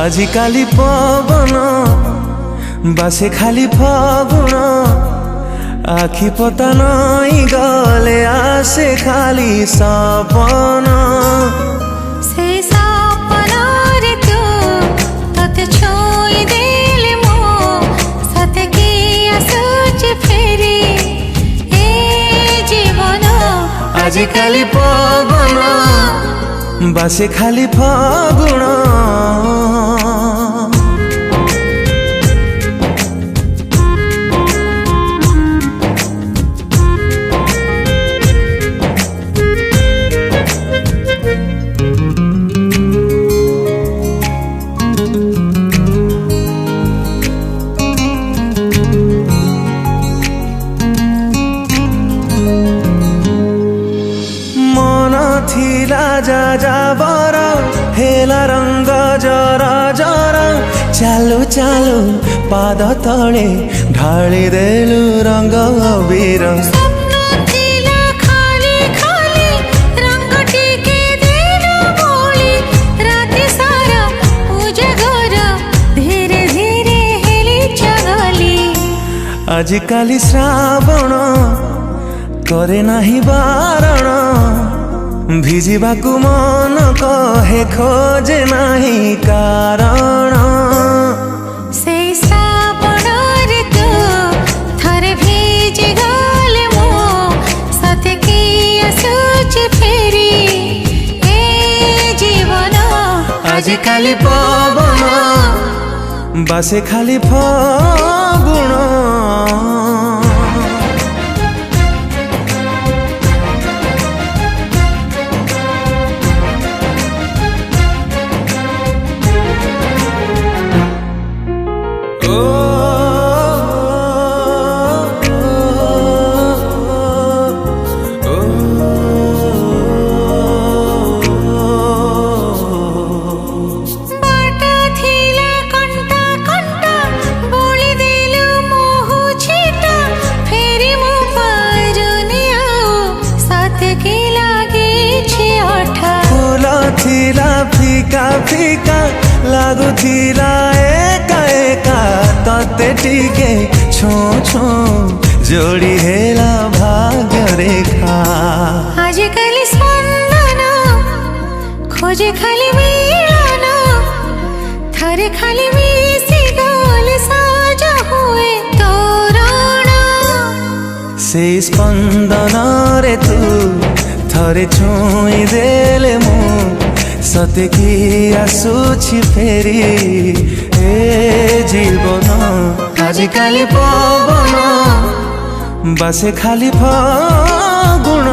आजिकाली पवन बासे खाली फागुण आखि पता नहीं गले आसे खाली सपन से सपन रे तू तते छोई देले मो सते की आसुच फेरी ए जीवन आजिकाली पवन बासे खाली फागुण जा जाबर हेला रंग जरा जरा चालू चालू पाद तले ढाली देलु रंग अबीर आजिकाली श्रावण करे नाही बारण भिजिबाकु मन कहे खोजे नाही कारण से श्रावण रे तू थरे भिजि गले मो सते की आसुच फेरी ए जीवन आजिकाली पवन बासे खाली फागुण फीका फीका लागुथिला एका एका तते टिके छो छो जोड़ी हेला भाग्य रेखा आजिकाली स्पंदन खोजे खाली मिलन थरे खाली मिसी गले साजा हुए तोरण से स्पंदन रे तू थरे छुई देले मु सते की आसुछि फेरी ए जीवन आजिकाली पवन बासे खाली फागुण।